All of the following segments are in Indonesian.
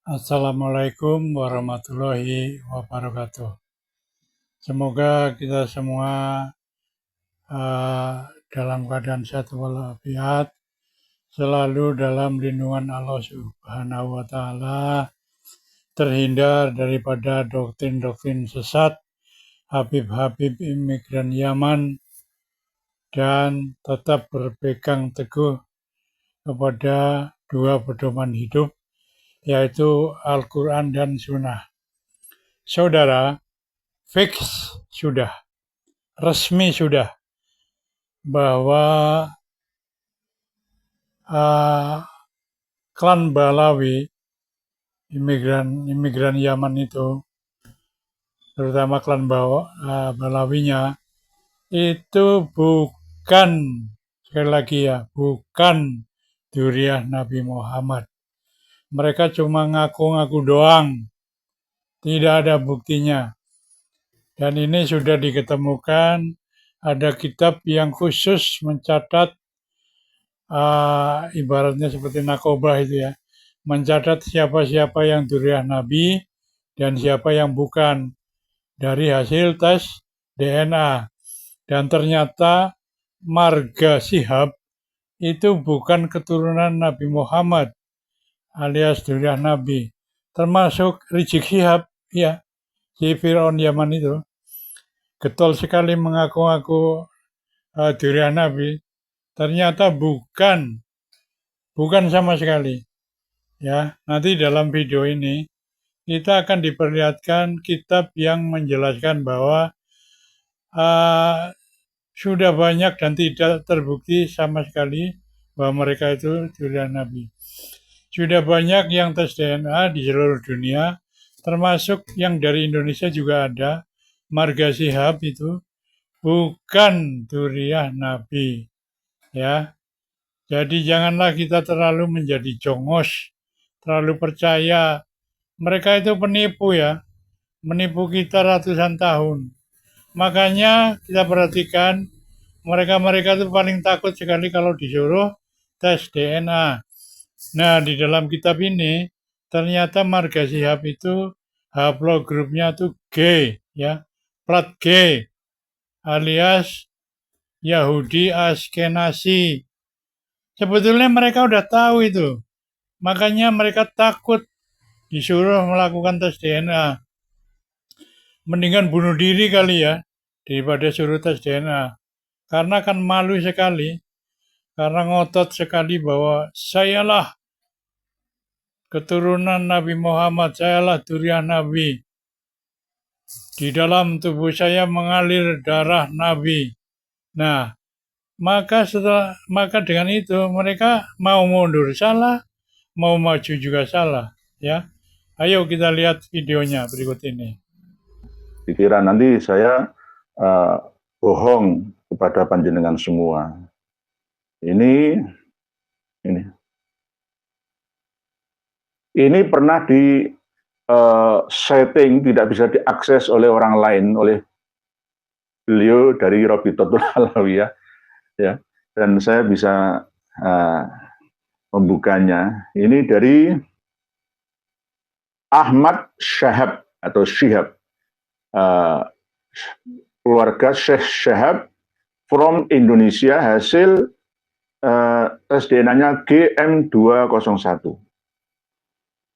Assalamualaikum warahmatullahi wabarakatuh. Semoga kita semua dalam keadaan sehat walafiat, selalu dalam lindungan Allah Subhanahu wa Ta'ala, terhindar daripada doktrin-doktrin sesat, Habib-habib imigran Yaman, dan tetap berpegang teguh kepada dua pedoman hidup, yaitu Al-Quran dan Sunnah. Saudara, fix sudah, resmi sudah, bahwa klan Balawi, imigran Yaman itu, terutama klan Balawinya, itu bukan, sekali lagi ya, bukan dzurriyyah Nabi Muhammad. Mereka cuma ngaku-ngaku doang, tidak ada buktinya. Dan ini sudah diketemukan, ada kitab yang khusus mencatat, ibaratnya seperti nakobah itu ya, mencatat siapa-siapa yang dzurriyyah Nabi dan siapa yang bukan dari hasil tes DNA. Dan ternyata marga Shihab itu bukan keturunan Nabi Muhammad alias dzurriyyah Nabi, termasuk Rizik Shihab, ya, si Fir'aun Yaman itu getol sekali mengaku-ngaku dzurriyyah Nabi, ternyata bukan sama sekali. Ya, nanti dalam video ini kita akan diperlihatkan kitab yang menjelaskan bahwa sudah banyak dan tidak terbukti sama sekali bahwa mereka itu dzurriyyah Nabi. Sudah banyak yang tes DNA di seluruh dunia, termasuk yang dari Indonesia juga ada. Marga Shihab itu bukan dzurriyyah Nabi, ya. Jadi janganlah kita terlalu menjadi jongos, terlalu percaya. Mereka itu penipu ya, menipu kita ratusan tahun. Makanya kita perhatikan, mereka itu paling takut sekali kalau disuruh tes DNA. Nah, di dalam kitab ini ternyata marga Shihab itu haplogrupnya itu G, ya, plat G, alias Yahudi Ashkenazi. Sebetulnya mereka udah tahu itu, makanya mereka takut disuruh melakukan tes DNA. Mendingan bunuh diri kali ya, daripada suruh tes DNA. Karena kan malu sekali, karena ngotot sekali bahwa sayalah keturunan Nabi Muhammad, sayalah dzurriyyah Nabi. Di dalam tubuh saya mengalir darah Nabi. Nah, maka dengan itu mereka mau mundur salah, mau maju juga salah, ya. Ayo kita lihat videonya berikut ini. Pikiran nanti saya bohong kepada panjenengan semua. Ini pernah di setting, tidak bisa diakses oleh orang lain, oleh beliau dari Rabitatul Alawiyah, ya. Dan saya bisa membukanya. Ini dari Ahmad Shihab atau Shihab, keluarga Syekh Shihab from Indonesia, hasil tes DNA-nya GM201,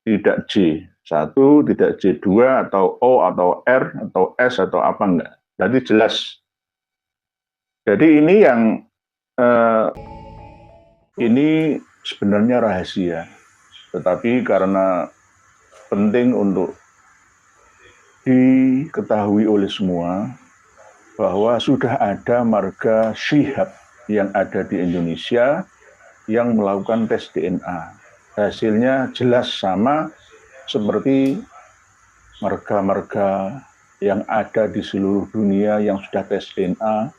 tidak J1, tidak J2 atau O atau R atau S atau apa enggak. Jadi jelas. Jadi ini yang ini sebenarnya rahasia, tetapi karena penting untuk diketahui oleh semua bahwa sudah ada marga Shihab yang ada di Indonesia yang melakukan tes DNA. Hasilnya jelas sama seperti marga-marga yang ada di seluruh dunia yang sudah tes DNA.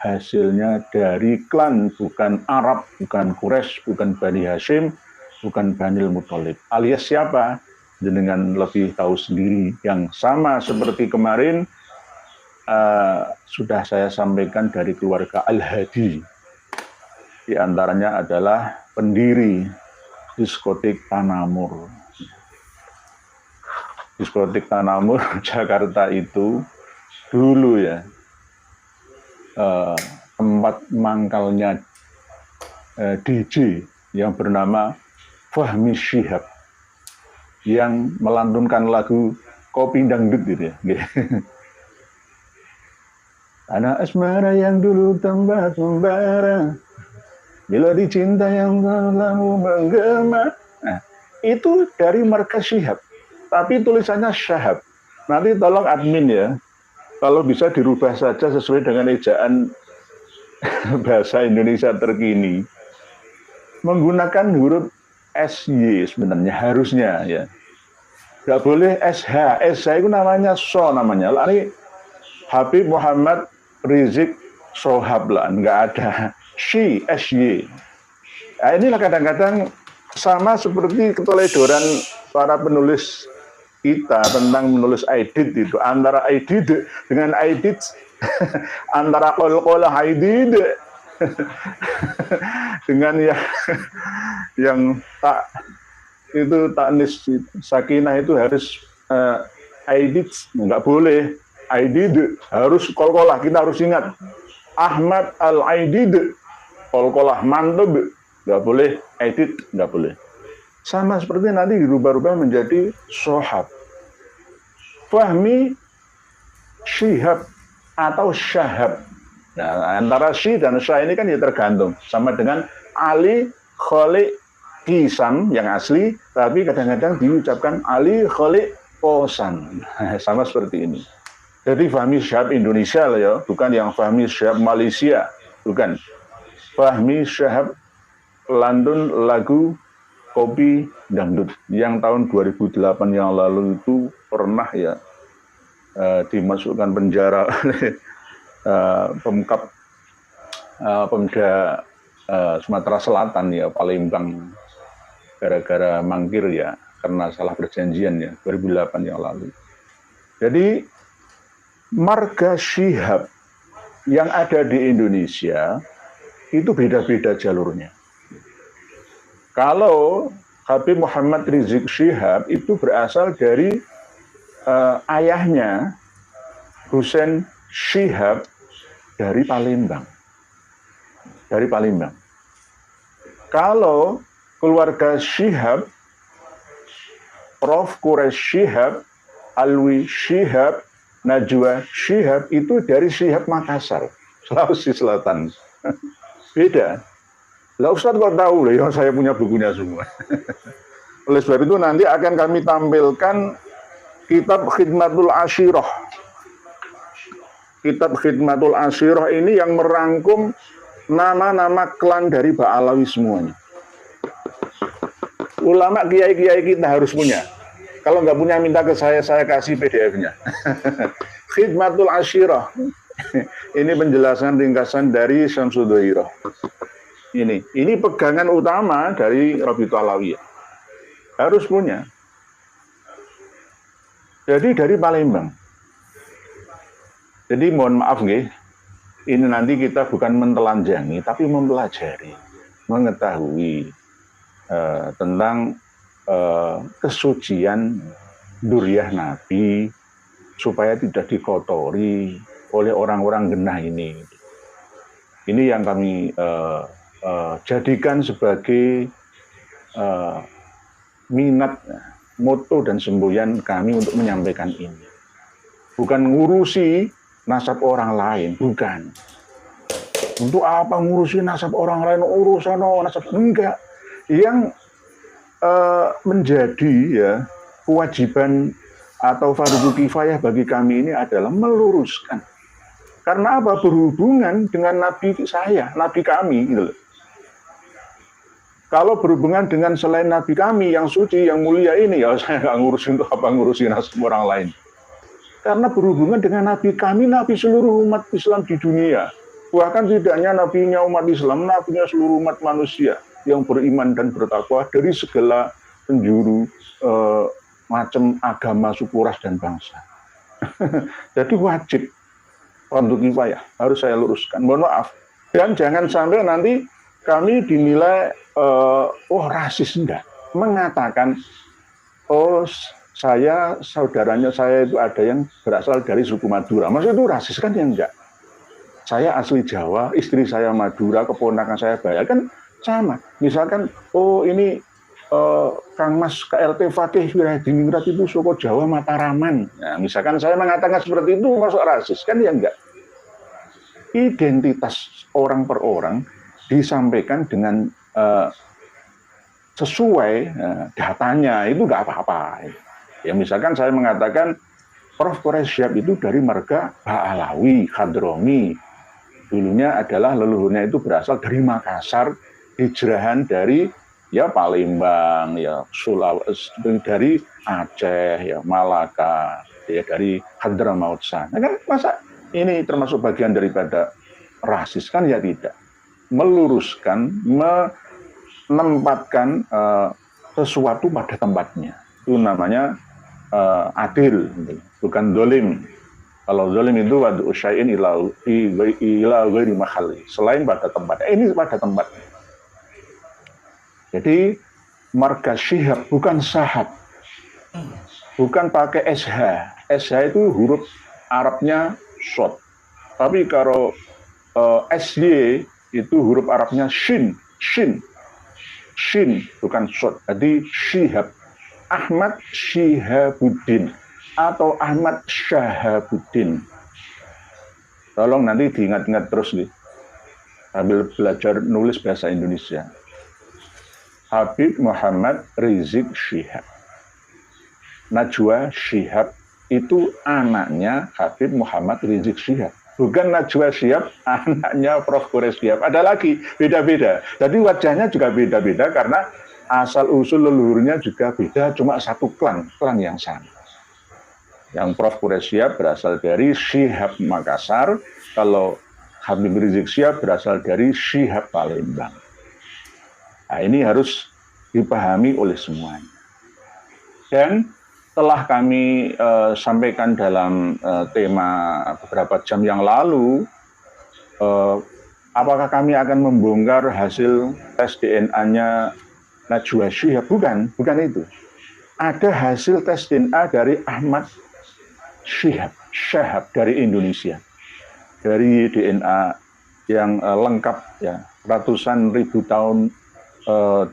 Hasilnya dari klan, bukan Arab, bukan Quraisy, bukan Bani Hashim, bukan Banil Muthalib. Alias siapa? Dengan lebih tahu sendiri. Yang sama seperti kemarin sudah saya sampaikan dari keluarga Al-Hadi. Di antaranya adalah pendiri diskotik Tanamur. diskotik Tanamur Jakarta itu dulu ya tempat mangkalnya DJ yang bernama Fahmi Syihab yang melantunkan lagu Kopi Dangdut gitu ya. Anak asmara yang dulu tambah membara, bila dicinta yang selalu menggema. Nah, itu dari markas Syihab, tapi tulisannya Syahab. Nanti tolong admin ya, kalau bisa dirubah saja sesuai dengan ejaan bahasa Indonesia terkini. Menggunakan huruf SY sebenarnya harusnya ya. Nggak boleh SH. SH itu namanya so namanya. Lalu Habib Muhammad Rizik Sohab lah, nggak ada SY. Nah, inilah kadang-kadang sama seperti keteledoran para penulis kita tentang menulis aidit itu, antara aidit dengan aidit, antara kol-kol aidit dengan yang tak itu taknis sakinah itu harus aidit, nggak boleh aidid, harus kol-kolah. Kita harus ingat Ahmad al-Aidid, kol-kolah mantep, nggak boleh aidid, nggak boleh. Sama seperti nanti dirubah-rubah menjadi Sohab, Fahmi Syihab atau Syahab. Nah, antara Sy dan Syah ini kan ya tergantung. Sama dengan Ali Kholik Kisam yang asli, tapi kadang-kadang diucapkan Ali Kholik Kosan. Sama seperti ini. Jadi Fahmi Syihab Indonesia lah ya, bukan yang Fahmi Syihab Malaysia, bukan. Fahmi Syihab lantun lagu Kopi Dangdut yang tahun 2008 yang lalu itu pernah ya dimasukkan penjara oleh pemkap Pemda Sumatera Selatan ya, Palembang, gara-gara mangkir ya, karena salah perjanjian ya, 2008 yang lalu. Jadi marga Syihab yang ada di Indonesia itu beda-beda jalurnya. Kalau Habib Muhammad Rizik Syihab itu berasal dari ayahnya Husein Syihab dari Palembang. Dari Palembang. Kalau keluarga Syihab, Prof. Quraish Syihab, Alwi Syihab, Najwa Syihab itu dari Syihab Makassar, Sulawesi Selatan. Beda. Lah Ustadz kok tahu loh, ya saya punya bukunya semua. Oleh sebab itu nanti akan kami tampilkan kitab Khidmatul Ashirah. Kitab Khidmatul Ashirah ini yang merangkum nama-nama klan dari Ba'alawi semuanya. Ulama kiai-kiai kita harus punya. Kalau nggak punya minta ke saya kasih PDF-nya. Khidmatul Ashirah. Ini penjelasan ringkasan dari Syamsul Dhairah. Ini pegangan utama dari Rabithah Alawiyah. Harus punya. Jadi dari Palembang. Jadi mohon maaf nggih, ini nanti kita bukan mentelanjangi, tapi mempelajari, mengetahui tentang kesucian Duriyah Nabi supaya tidak dikotori oleh orang-orang genah ini. Ini yang kami jadikan sebagai minat, moto dan semboyan kami untuk menyampaikan ini. Bukan ngurusi nasab orang lain, bukan. Untuk apa ngurusi nasab orang lain, urusan nasab, enggak. Yang menjadi ya kewajiban atau fardu kifayah bagi kami ini adalah meluruskan. Karena apa? Berhubungan dengan nabi saya, nabi kami gitu loh. Kalau berhubungan dengan selain nabi kami yang suci, yang mulia ini, ya saya nggak ngurusin untuk apa ngurusin nasab orang lain. Karena berhubungan dengan nabi kami, nabi seluruh umat Islam di dunia. Bahkan tidak hanya nabinya umat Islam, nabinya seluruh umat manusia yang beriman dan bertakwa dari segala penjuru macam agama, suku, ras, dan bangsa. Jadi wajib untuk kifayah, harus saya luruskan. Mohon maaf. Dan jangan sampai nanti kami dinilai rasis, enggak. Mengatakan, saudaranya saya itu ada yang berasal dari suku Madura. Maksud itu rasis kan? Ya enggak. Saya asli Jawa, istri saya Madura, keponakan saya Bayak, kan sama. Misalkan, oh ini Kang Mas KLT Fakih Wiradiningrat itu suku Jawa Mataraman. Nah, misalkan saya mengatakan seperti itu masuk rasis kan? Ya enggak. Identitas orang per orang disampaikan dengan sesuai datanya, itu enggak apa-apa. Ya misalkan saya mengatakan Prof. Quraish Shihab itu dari marga Ba'alawi, Hadrami. Dulunya adalah leluhurnya itu berasal dari Makassar, hijrahan dari ya Palembang, ya Sulawesi, dari Aceh, ya Malaka, ya dari Hadramaut sana. Kan masa ini termasuk bagian daripada rasis kan? Ya tidak. Meluruskan, menempatkan sesuatu pada tempatnya. Itu namanya adil, bukan dolim. Kalau dolim itu wadu syai'in ila ghairi mahalli, selain pada tempatnya. Ini pada tempatnya. Jadi marga Shihab bukan Sahab, bukan pakai SH. SH itu huruf Arabnya short. Tapi kalau SY itu huruf Arabnya shin, bukan short. Jadi Shihab. Ahmad Shihabuddin atau Ahmad Syahabuddin. Tolong nanti diingat-ingat terus nih, sambil belajar nulis bahasa Indonesia. Habib Muhammad Rizik Shihab. Najwa Shihab itu anaknya Habib Muhammad Rizik Shihab. Bukan Najwa Shihab anaknya Prof. Quraish Shihab. Ada lagi, beda-beda. Jadi wajahnya juga beda-beda karena asal-usul leluhurnya juga beda, cuma satu klan yang sama. Yang Prof. Quraish Shihab berasal dari Shihab Makassar, kalau Habib Rizik Shihab berasal dari Shihab Palembang. Nah, ini harus dipahami oleh semuanya. Dan telah kami sampaikan dalam tema beberapa jam yang lalu, apakah kami akan membongkar hasil tes DNA-nya Najwa Shihab? Bukan itu. Ada hasil tes DNA dari Ahmad Shihab dari Indonesia. Dari DNA yang lengkap ya, ratusan ribu tahun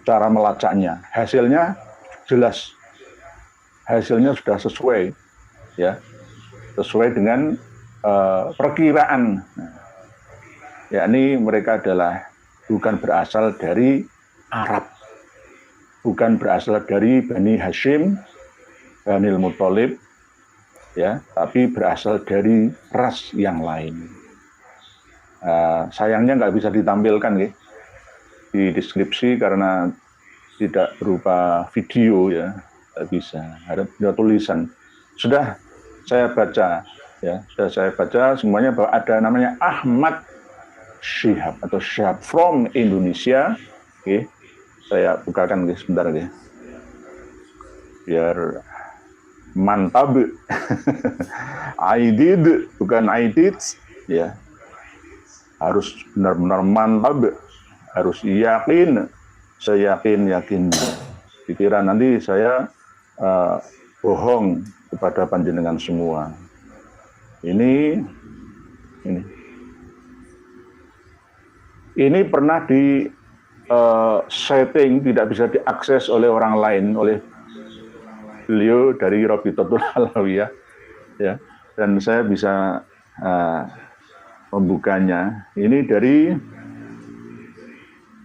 cara melacaknya. Hasilnya jelas. Hasilnya sudah sesuai ya. Sesuai dengan perkiraan. Yakni mereka adalah bukan berasal dari Arab, bukan berasal dari Bani Hashim, Banil Muthalib, ya, tapi berasal dari ras yang lain. Sayangnya nggak bisa ditampilkan ya di deskripsi karena tidak berupa video ya, nggak bisa. Ada tulisan. Sudah saya baca ya, sudah saya baca semuanya bahwa ada namanya Ahmad Shihab atau Shihab from Indonesia. Oke. Saya bukakan sebentar ya, biar mantap. I did, bukan I did, ya. Harus benar-benar mantap, harus yakin. Saya yakin. Dikira nanti saya bohong kepada panjenengan semua. Ini pernah di setting, tidak bisa diakses oleh orang lain, oleh beliau dari Rabitatul Alawiyah ya, dan saya bisa membukanya. Ini dari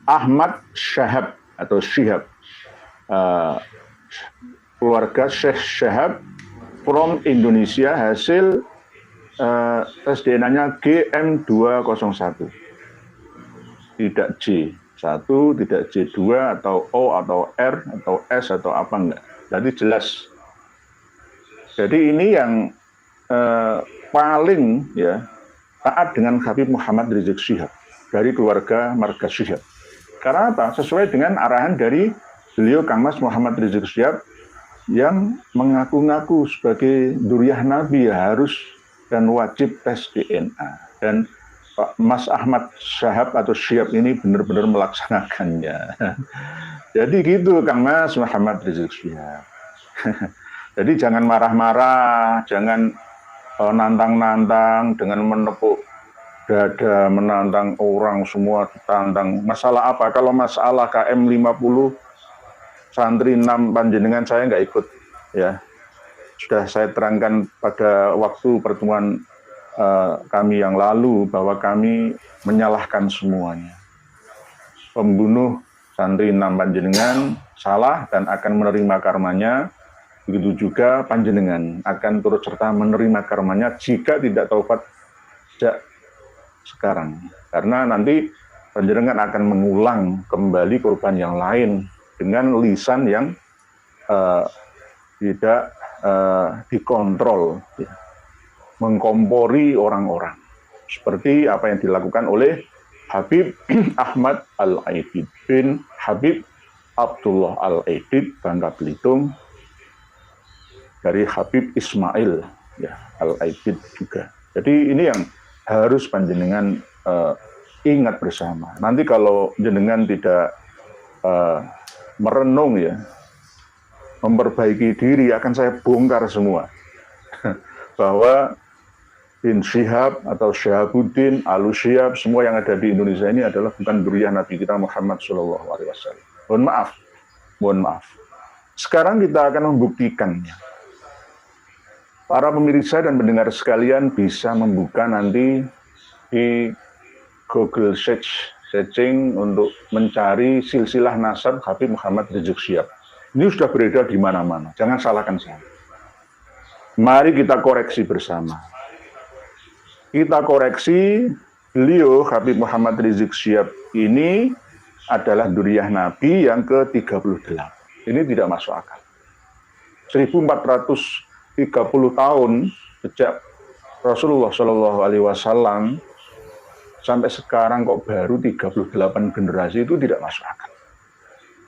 Ahmad Shihab atau Shihab, keluarga Syekh Shihab from Indonesia. Hasil tes DNA-nya GM201, tidak J1, tidak J2 atau O atau R atau S atau apa enggak. Jadi jelas. Jadi ini yang paling ya taat dengan Habib Muhammad Rizik Shihab dari keluarga marga Shihab. Karena apa? Sesuai dengan arahan dari beliau Kang Mas Muhammad Rizik Shihab yang mengaku-ngaku sebagai duriyah Nabi ya, harus dan wajib tes DNA. Dan Pak Mas Ahmad Shihab atau Shihab ini benar-benar melaksanakannya. Jadi gitu Kang Mas Muhammad Rizik Shihab. Jadi jangan marah-marah, jangan nantang-nantang dengan menepuk dada, menantang orang semua ditantang. Masalah apa? Kalau masalah KM 50, santri 6 panjenengan saya nggak ikut. Ya, sudah saya terangkan pada waktu pertemuan kami yang lalu bahwa kami menyalahkan semuanya. Pembunuh santri 6 panjenengan salah dan akan menerima karmanya. Begitu juga panjenengan akan turut serta menerima karmanya jika tidak taubat sejak sekarang. Karena nanti panjenengan akan mengulang kembali korban yang lain dengan lisan yang tidak dikontrol, ya, mengkompori orang-orang. Seperti apa yang dilakukan oleh Habib Ahmad Al-Aidid bin Habib Abdullah Al-Aidid, Bangka Belitung, dari Habib Ismail ya, Al-Aidid juga. Jadi ini yang harus panjenengan ingat bersama. Nanti kalau jenengan tidak merenung ya, memperbaiki diri, akan saya bongkar semua. Bahwa Bin Syihab atau Syihabuddin, Al-Syihab, semua yang ada di Indonesia ini adalah bukan dzurriyyah Nabi kita Muhammad SAW. Mohon maaf. Sekarang kita akan membuktikannya. Para pemirsa dan pendengar sekalian bisa membuka nanti di Google searching untuk mencari silsilah nasab Habib Muhammad Rizik Syihab. Ini sudah beredar di mana-mana. Jangan salahkan saya. Mari kita koreksi bersama. Kita koreksi, beliau Habib Muhammad Rizik Syihab ini adalah dzurriyyah Nabi yang ke-38. Ini tidak masuk akal. 1430 tahun sejak Rasulullah SAW sampai sekarang kok baru 38 generasi, itu tidak masuk akal.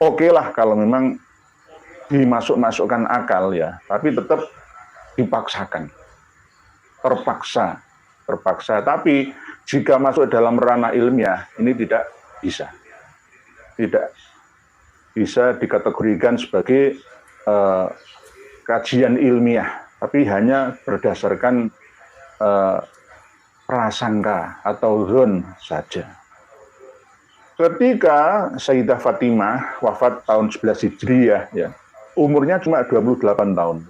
Oke lah kalau memang dimasukkan akal ya, tapi tetap dipaksakan, terpaksa. Tapi jika masuk dalam ranah ilmiah ini tidak bisa dikategorikan sebagai kajian ilmiah, tapi hanya berdasarkan prasangka atau zon saja. Ketika Sayyidah Fatimah wafat tahun 11 Hijriah, ya, umurnya cuma 28 tahun.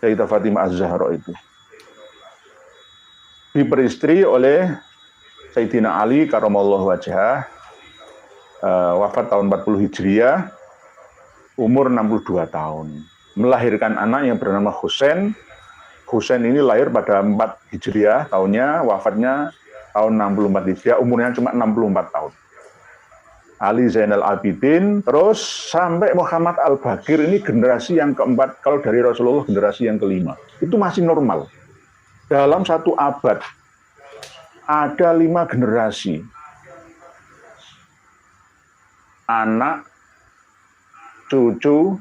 Sayyidah Fatimah Az-Zahra itu diperistri oleh Sayyidina Ali karamallahu wajhah, wafat tahun 40 Hijriah, umur 62 tahun. Melahirkan anak yang bernama Husain. Husain ini lahir pada 4 Hijriah tahunnya, wafatnya tahun 64 Hijriah, umurnya cuma 64 tahun. Ali Zainal Abidin, terus sampai Muhammad Al-Baqir, ini generasi yang keempat, kalau dari Rasulullah generasi yang kelima. Itu masih normal. Dalam satu abad, ada 5 generasi. Anak, cucu,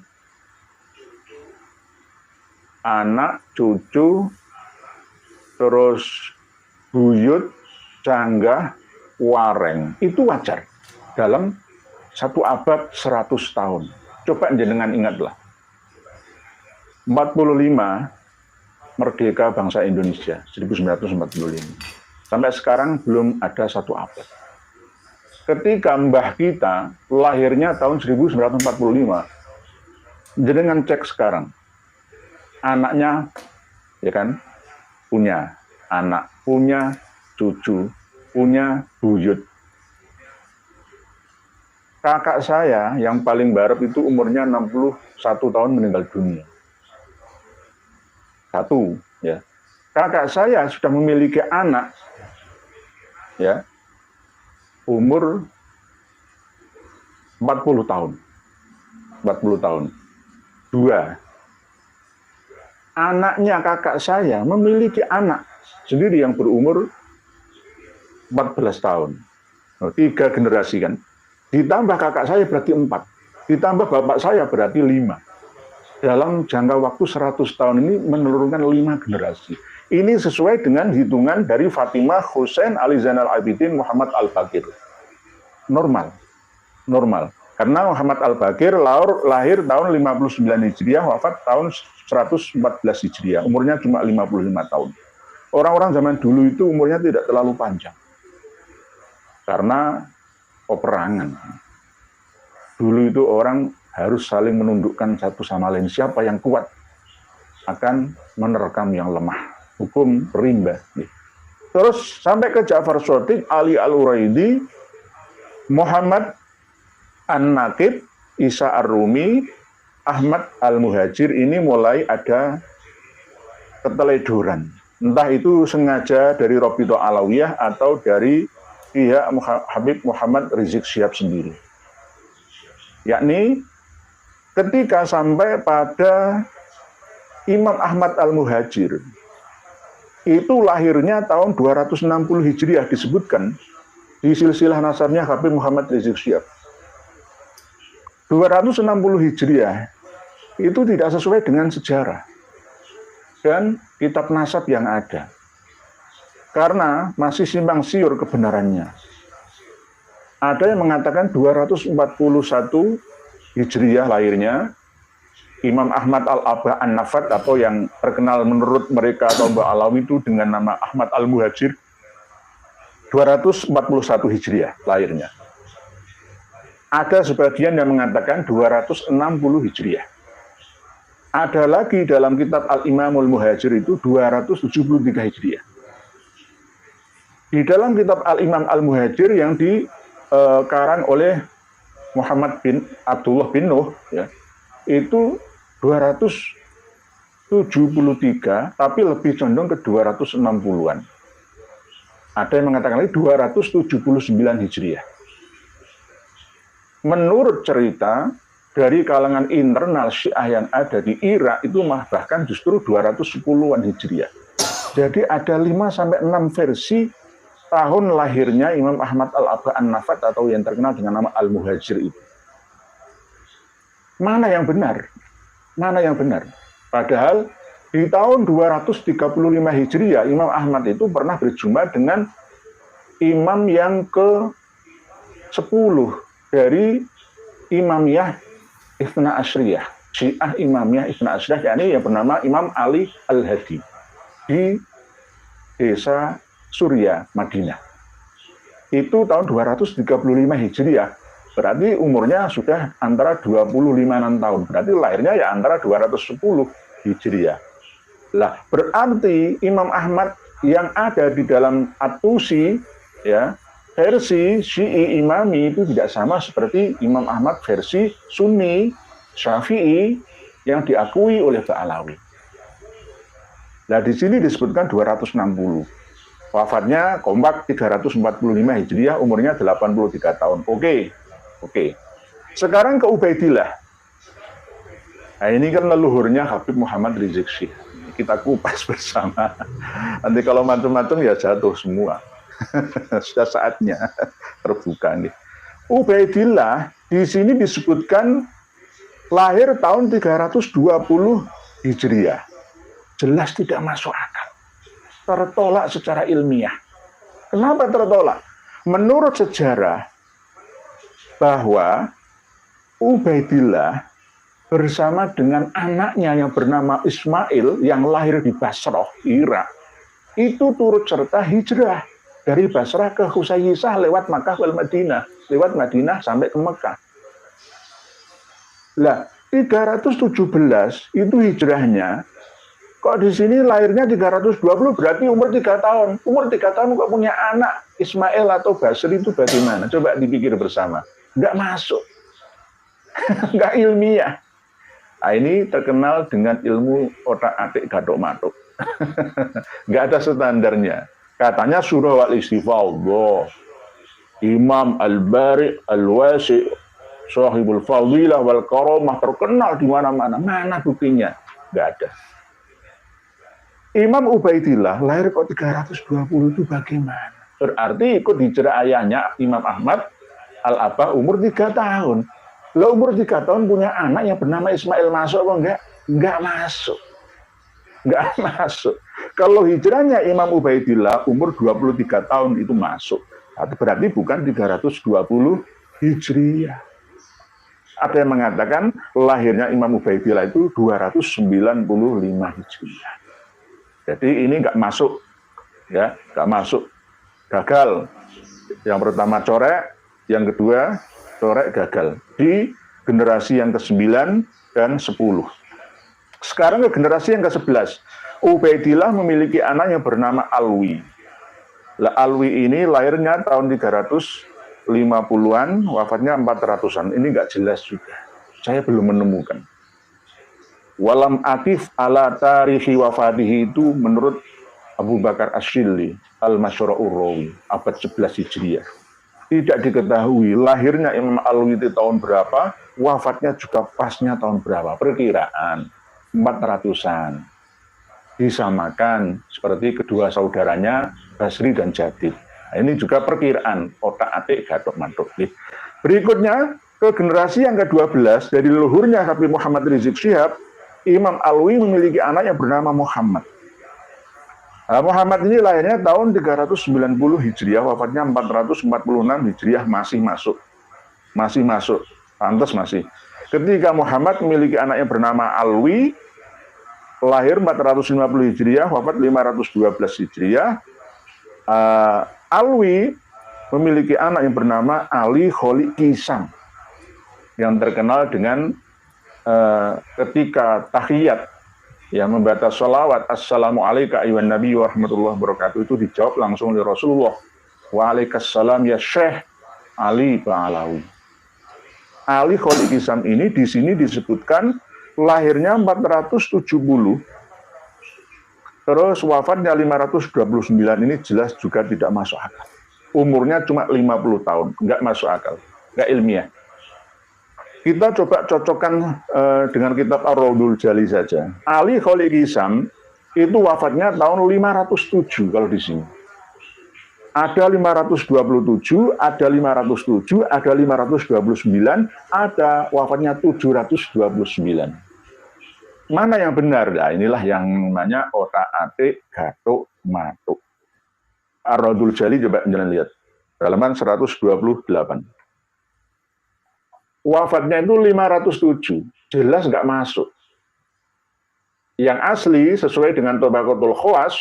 terus buyut, canggah, wareng. Itu wajar. Dalam satu abad 100 tahun. Coba jenengan ingatlah. 45 merdeka bangsa Indonesia, 1945. Sampai sekarang belum ada satu abad. Ketika mbah kita lahirnya tahun 1945, jenengan cek sekarang. Anaknya, ya kan, punya anak, punya cucu, punya buyut. Kakak saya yang paling barep itu umurnya 61 tahun meninggal dunia. Satu, ya. Kakak saya sudah memiliki anak, ya, umur 40 tahun. 40 tahun. 2. Anaknya kakak saya memiliki anak sendiri yang berumur 14 tahun. 3 generasi kan. Ditambah kakak saya berarti 4. Ditambah bapak saya berarti 5. Dalam jangka waktu 100 tahun ini menurunkan 5 generasi. Ini sesuai dengan hitungan dari Fatimah, Husain, Ali Zainal Abidin, Muhammad Al-Baqir. Normal. Karena Muhammad Al-Baqir lahir tahun 59 Hijriah, wafat tahun 114 Hijriah. Umurnya cuma 55 tahun. Orang-orang zaman dulu itu umurnya tidak terlalu panjang. Karena peperangan. Dulu itu orang harus saling menundukkan satu sama lain. Siapa yang kuat akan menerkam yang lemah. Hukum rimba. Terus sampai ke Ja'far Shadiq, Ali Al-Uraidi, Muhammad An-Naqib, Isa Ar-Rumi, Ahmad Al-Muhajir, ini mulai ada keteledoran. Entah itu sengaja dari Rabithah Alawiyah atau dari pihak Habib Muhammad Rizik Syihab sendiri. Yakni ketika sampai pada Imam Ahmad Al-Muhajir, itu lahirnya tahun 260 Hijriah disebutkan di silsilah nasabnya Habib Muhammad Rizik Syihab. 260 Hijriah itu tidak sesuai dengan sejarah dan kitab nasab yang ada. Karena masih simpang siur kebenarannya. Ada yang mengatakan 241 Hijriah lahirnya Imam Ahmad Al-Aba An-Nafat, atau yang terkenal menurut mereka atau Mbak Alawi itu dengan nama Ahmad Al-Muhajir, 241 Hijriah lahirnya. Ada sebagian yang mengatakan 260 Hijriah. Ada lagi dalam kitab Al-Imamul Muhajir itu 273 Hijriah. Di dalam kitab Al-Imam Al-Muhajir yang dikarang oleh Muhammad bin Abdullah bin Nuh, ya, itu 273, tapi lebih condong ke 260-an. Ada yang mengatakan lagi 279 Hijriah. Menurut cerita dari kalangan internal Syiah yang ada di Irak itu bahkan justru 210-an Hijriah. Jadi ada 5-6 versi tahun lahirnya Imam Ahmad Al-Aba An-Nafat atau yang terkenal dengan nama Al-Muhajir itu. Mana yang benar? Mana yang benar? Padahal di tahun 235 Hijriah Imam Ahmad itu pernah berjumpa dengan imam yang ke-10 dari Imamiyah Itsna Asyriyah, Syiah Imamiyah Itsna Asyriyah, yakni yang bernama Imam Ali Al-Hadi di desa Surya, Madinah. Itu tahun 235 Hijriah. Berarti umurnya sudah antara 25-an tahun. Berarti lahirnya ya antara 210 Hijriah. Lah, berarti Imam Ahmad yang ada di dalam At-Tusi, ya, versi Syi'i Imami itu tidak sama seperti Imam Ahmad versi Sunni Syafi'i yang diakui oleh Ba'alawi. Nah, di sini disebutkan 260. Wafatnya kompak 345 Hijriah, umurnya 83 tahun. Oke. Sekarang ke Ubaidillah. Nah, ini kan leluhurnya Habib Muhammad Rizik Syihab. Kita kupas bersama. Nanti kalau macam-macam ya jatuh semua. Sudah saatnya terbuka nih. Ubaidillah di sini disebutkan lahir tahun 320 Hijriah. Jelas tidak masuk akal. Tertolak secara ilmiah. Kenapa tertolak? Menurut sejarah bahwa Ubaidillah bersama dengan anaknya yang bernama Ismail yang lahir di Basrah, Irak, itu turut serta hijrah dari Basrah ke Husayyisah lewat Makkah wal Madinah, lewat Madinah sampai ke Mekah. Lah, 317 itu hijrahnya. Kok di sini lahirnya 320, berarti umur 3 tahun. Umur 3 tahun kok punya anak Ismail atau Basri itu bagaimana? Coba dipikir bersama. Nggak masuk. Nggak ilmiah. Nah, ini terkenal dengan ilmu otak-atik gadok-matuk. Nggak ada standarnya. Katanya surah wal-istifadhah. Imam Al-Bari Al-Wasi, Sahibul Fadilah wal Karamah, terkenal di mana-mana. Mana buktinya? Nggak ada. Imam Ubaidillah lahir kok 320 itu bagaimana? Berarti ikut hijrah ayahnya Imam Ahmad Al-Aba umur 3 tahun. Lo umur 3 tahun punya anak yang bernama Ismail, masuk apa enggak? Enggak masuk. Enggak masuk. Kalau hijrahnya Imam Ubaidillah umur 23 tahun itu masuk. Berarti bukan 320 Hijriah. Ada yang mengatakan lahirnya Imam Ubaidillah itu 295 Hijriah. Jadi ini nggak masuk, ya, nggak masuk, gagal. Yang pertama corek, yang kedua corek gagal di generasi yang ke-9 dan 10. Sekarang ke generasi yang ke-11. Ubaidillah memiliki anak yang bernama Alwi. Lah Alwi ini lahirnya tahun 350-an, wafatnya 400-an. Ini nggak jelas juga. Saya belum menemukan. Walam atif ala tarihi wafatihi itu menurut Abu Bakar Asyili Al-Masyura'ur Rawi, abad 11 Hijriah. Tidak diketahui lahirnya Imam Alwi itu tahun berapa, wafatnya juga pasnya tahun berapa. Perkiraan 400-an. Disamakan seperti kedua saudaranya Basri dan Jadid. Nah, ini juga perkiraan otak-atik gathok-mathok. Berikutnya ke generasi yang ke-12 dari leluhurnya Habib Muhammad Rizik Syihab, Imam Alwi memiliki anak yang bernama Muhammad. Nah, Muhammad ini lahirnya tahun 390 Hijriah, wafatnya 446 Hijriah, masih masuk, pantas masih. Ketika Muhammad memiliki anak yang bernama Alwi, lahir 450 Hijriah, wafat 512 Hijriah. Alwi memiliki anak yang bernama Ali Kholik Kisam, yang terkenal dengan ketika tahiyat, yang membaca sholawat Assalamualaikum ayuhan Nabi wa rahmatullahi wabarakatuh, itu dijawab langsung oleh Rasulullah, Waalaikumsalam ya Syekh Ali Ba'alawi. Ali Kholik Kisam ini di sini disebutkan lahirnya 470, terus wafatnya 529. Ini jelas juga tidak masuk akal. Umurnya cuma 50 tahun, nggak masuk akal, nggak ilmiah. Kita coba cocokkan dengan kitab Ar-Raudhul Jali saja. Ali Kholik Kisam itu wafatnya tahun 507 kalau di sini. Ada 527, ada 507, ada 529, ada wafatnya 729. Mana yang benar? Nah, inilah yang namanya otak-atik gathok-mathok. Ar-Raudhul Jali coba jalan lihat. Halaman 128. Wafatnya itu 507. Jelas nggak masuk. Yang asli sesuai dengan Tabaqatul Khawas,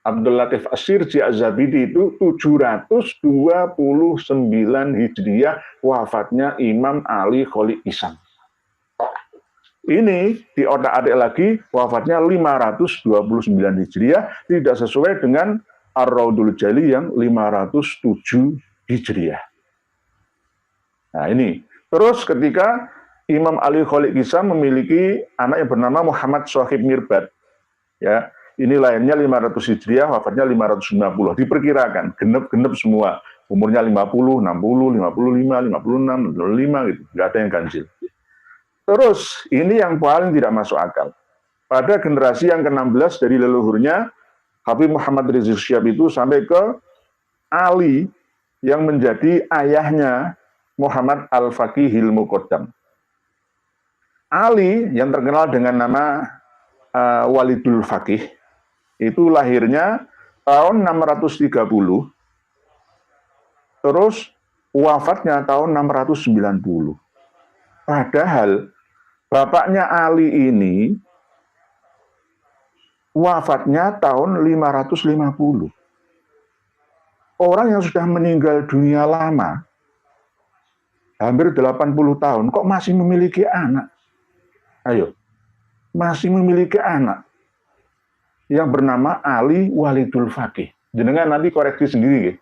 Abdul Latif As-Sirji Az-Zabidi itu 729 Hijriah, wafatnya Imam Ali Kholik Kisam. Ini di otak-atik lagi, wafatnya 529 Hijriah, tidak sesuai dengan Ar-Raudhul Jali yang 507 Hijriah. Nah ini, terus ketika Imam Ali Kholik Kisam memiliki anak yang bernama Muhammad Shahib Mirbad, ya, ini lahirnya 500 Hijriah, wafatnya 590. Diperkirakan, genep-genep semua. Umurnya 50, 60, 55, 56, 55 gitu. Nggak ada yang ganjil. Terus, ini yang paling tidak masuk akal. Pada generasi yang ke-16 dari leluhurnya, Habib Muhammad Rizik Syihab itu sampai ke Ali yang menjadi ayahnya Muhammad Al-Faqihil Muqaddam. Ali yang terkenal dengan nama Walidul Faqih, itu lahirnya tahun 630, terus wafatnya tahun 690. Padahal bapaknya Ali ini wafatnya tahun 550. Orang yang sudah meninggal dunia lama, hampir 80 tahun, kok masih memiliki anak? Ayo, masih memiliki anak yang bernama Ali Walidul Faqih. Jenengan nanti koreksi sendiri.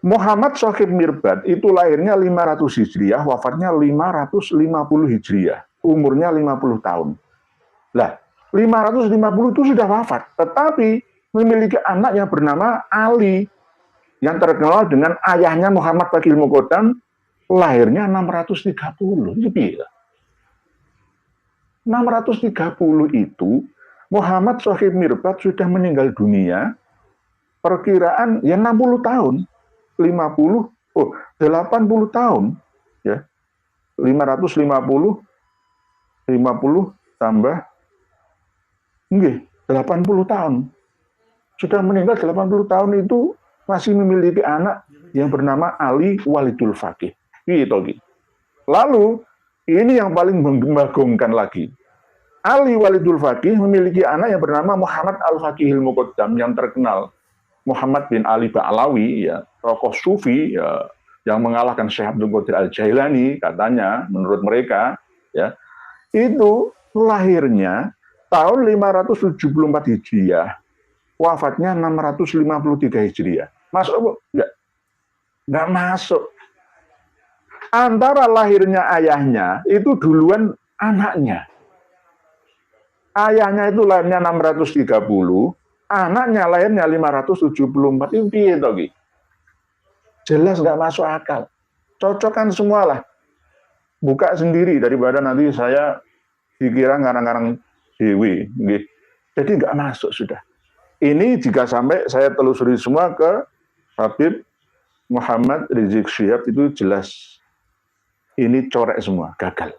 Muhammad Shahib Mirbad itu lahirnya 500 Hijriah, wafatnya 550 Hijriah. Umurnya 50 tahun. Lah, 550 itu sudah wafat, tetapi memiliki anak yang bernama Ali, yang terkenal dengan ayahnya Muhammad Faqihil Muqaddam, lahirnya 630. Itu bila 630 itu Muhammad Shahib Mirbad sudah meninggal dunia, perkiraan ya 60 tahun, 80 tahun, ya. 550 tambah 80 tahun. Sudah meninggal 80 tahun itu masih memiliki anak yang bernama Ali Walidul Faqih. Gitu. Lalu, ini yang paling membagongkan lagi. Ali Walidul Faqih memiliki anak yang bernama Muhammad Al-Faqihil Muqaddam yang terkenal. Muhammad bin Ali Ba'alawi, ya, tokoh sufi ya, yang mengalahkan Syekh Abdul Qadir Al-Jailani, katanya, menurut mereka, ya, itu lahirnya tahun 574 Hijriah, wafatnya 653 Hijriah. Masuk, Bu? Nggak masuk. Antara lahirnya ayahnya, itu duluan anaknya. Ayahnya itu lahirnya 630, anaknya lahirnya 574, itu piye to ki? Jelas nggak masuk akal. Cocokkan semualah. Buka sendiri daripada nanti saya dikira ngarang-ngarang dewi. Jadi nggak masuk sudah. Ini jika sampai saya telusuri semua ke Habib Muhammad Rizik Syihab, itu jelas ini corek semua, gagal.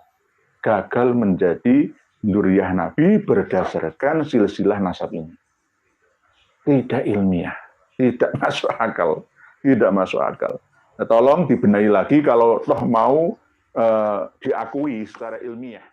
Gagal menjadi dzurriyyah Nabi berdasarkan silsilah nasab ini. Tidak ilmiah, tidak masuk akal, tidak masuk akal. Nah, tolong dibenahi lagi kalau toh mau diakui secara ilmiah.